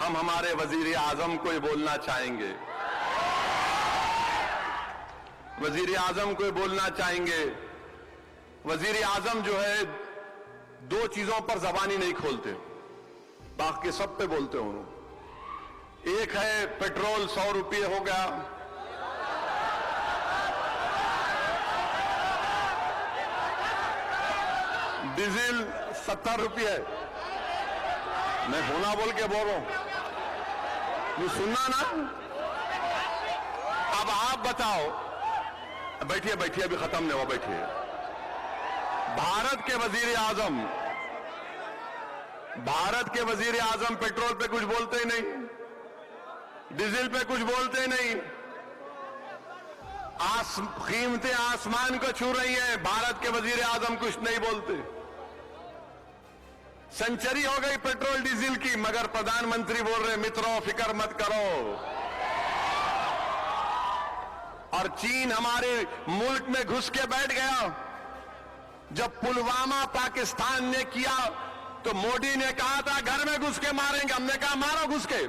ہم ہمارے وزیر اعظم کو یہ بولنا چاہیں گے، وزیر اعظم کو یہ بولنا چاہیں گے، وزیر اعظم جو ہے دو چیزوں پر زبانی نہیں کھولتے، باقی سب پہ بولتے انہوں۔ ایک ہے پیٹرول 100 روپے ہو گیا، ڈیزل 70 روپے، میں ہونا بول کے بول رہا ہوں، یہ سننا نا۔ اب آپ بتاؤ، بیٹھیے بیٹھیے، ابھی ختم نہیں ہوا، بیٹھیے۔ بھارت کے وزیر اعظم پیٹرول پہ کچھ بولتے ہی نہیں، ڈیزل پہ کچھ بولتے ہی نہیں، قیمتیں آسمان کو چھو رہی ہیں، بھارت کے وزیر اعظم کچھ نہیں بولتے۔ سنچری ہو گئی پیٹرول ڈیزل کی، مگر پردھان منتری بول رہے مترو فکر مت کرو۔ اور چین ہمارے ملک میں گھس کے بیٹھ گیا۔ جب پلوامہ پاکستان نے کیا تو مودی نے کہا تھا گھر میں گھس کے ماریں گے، ہم نے کہا مارو گھس کے،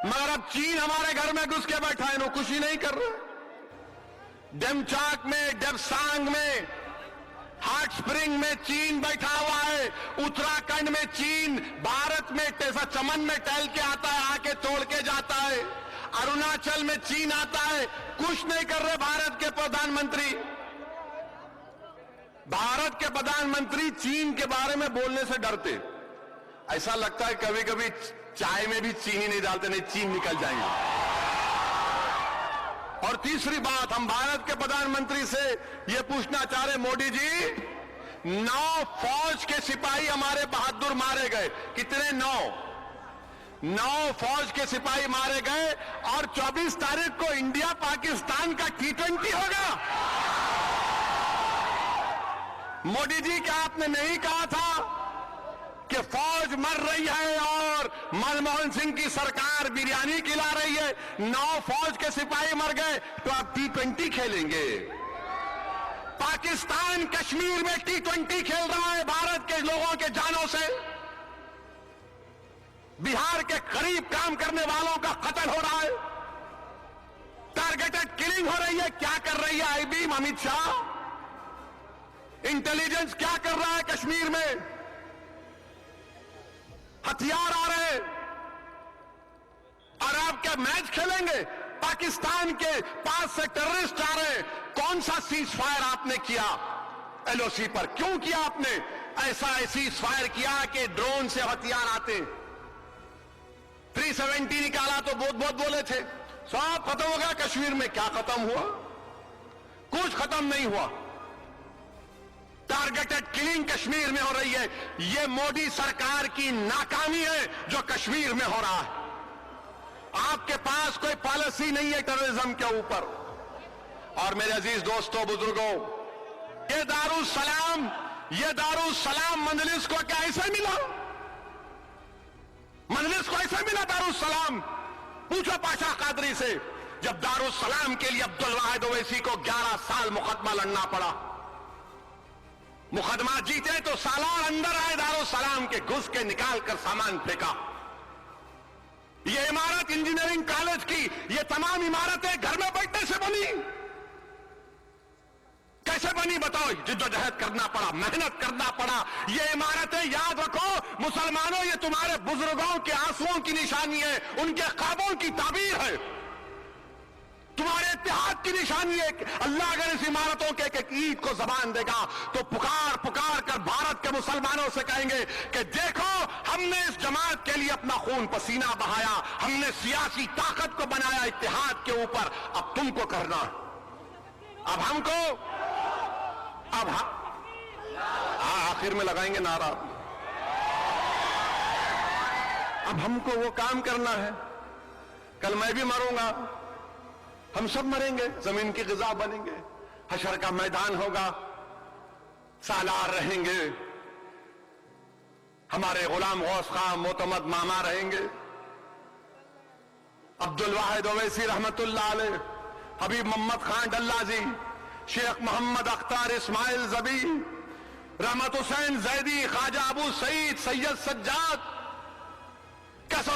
مگر اب چین ہمارے گھر میں گھس کے بیٹھا ہے، انہوں کچھ ہی نہیں کر رہا۔ ڈیمچاک میں، ڈیبسانگ میں، ہاٹ سپرنگ میں چین بیٹھا ہوا ہے، اتراکھنڈ میں چین بھارت میں ٹیسا چمن میں ٹہل کے آتا ہے، آ کے توڑ کے جاتا ہے، اروناچل میں چین آتا ہے، کچھ نہیں کر رہے بھارت کے پردھان منتری۔ بھارت کے پردھان منتری چین کے بارے میں بولنے سے ڈرتے، ایسا لگتا ہے کبھی کبھی چائے میں بھی چینی نہیں ڈالتے، نہیں چین نکل جائیں گے۔ اور تیسری بات، ہم بھارت کے پردھان منتری سے یہ پوچھنا چاہ رہے، مودی جی 9 فوج کے سپاہی ہمارے بہادر مارے گئے، کتنے؟ 9 فوج کے سپاہی مارے گئے، اور 24 تاریخ کو انڈیا پاکستان کا T20 ہوگا۔ مودی جی کیا آپ نے نہیں کہا تھا کہ فوج مر رہی ہے اور منموہن سنگھ کی سرکار بریانی کھلا رہی ہے، 9 فوج کے سپاہی مر گئے تو آپ T20 کھیلیں گے؟ پاکستان کشمیر میں T20 کھیل رہا ہے بھارت کے لوگوں کے جانوں سے، بہار کے قریب کام کرنے والوں کا قتل ہو رہا ہے، ٹارگیٹڈ کلنگ ہو رہی ہے۔ کیا کر رہی ہے آئی بی امت شاہ؟ انٹیلیجنس کیا کر رہا ہے کشمیر میں؟ ہتھیار آ رہے ہیں اور آپ کیا میچ کھیلیں گے؟ پاکستان کے پاس سے ٹیررسٹ آ رہے ہیں، کون سا سیز فائر آپ نے کیا LOC پر؟ کیوں کیا آپ نے ایسا سیز فائر کیا کہ ڈرون سے ہتھیار آتے ہیں؟ 370 نکالا تو بہت بولے تھے، سب ختم ہو گیا کشمیر میں۔ کیا ختم ہوا؟ کچھ ختم نہیں ہوا۔ ٹارگیٹڈ کلنگ کشمیر میں ہو رہی ہے، یہ مودی سرکار کی ناکامی ہے جو کشمیر میں ہو رہا ہے۔ آپ کے پاس کوئی پالیسی نہیں ہے ٹیررزم کے اوپر۔ اور میرے عزیز دوستوں، بزرگوں، یہ دارالسلام مجلس کو کیا ایسے ملا؟ مجلس کو ایسے ملا دارالسلام؟ پوچھو پاشا قادری سے، جب دارالسلام کے لیے عبدالواحد اویسی کو 11 سال مقدمہ لڑنا پڑا، مقدمہ جیتے تو سالار اندر آئے دارالسلام کے، گھس کے نکال کر سامان پھینکا۔ یہ عمارت انجینئرنگ کالج کی، یہ تمام عمارتیں گھر میں بیٹھنے سے بنی؟ کیسے بنی بتاؤ؟ جدوجہد کرنا پڑا، محنت کرنا پڑا۔ یہ عمارتیں یاد رکھو مسلمانوں، یہ تمہارے بزرگوں کے آنسوؤں کی نشانی ہے، ان کے خوابوں کی تعبیر ہے، تمہارے اتحاد کی نشانی ہے۔ اللہ اگر اس عمارتوں کے ایک عید کو زبان دے گا تو پکار پکار کر بھارت کے مسلمانوں سے کہیں گے کہ دیکھو، ہم نے اس جماعت کے لیے اپنا خون پسینہ بہایا، ہم نے سیاسی طاقت کو بنایا اتحاد کے اوپر، اب تم کو کرنا، اب ہم کو، اب آخر میں لگائیں گے نعرہ، اب ہم کو وہ کام کرنا ہے۔ کل میں بھی مروں گا، ہم سب مریں گے، زمین کی غذا بنیں گے، حشر کا میدان ہوگا، سالار رہیں گے، ہمارے غلام غوث خان معتمد ماما رہیں گے، عبدالواحد اویسی رحمت اللہ علیہ، حبیب محمد خان ڈلازی، شیخ محمد اختار اسماعیل زبی، رحمت حسین زیدی، خواجہ ابو سعید، سید سجاد،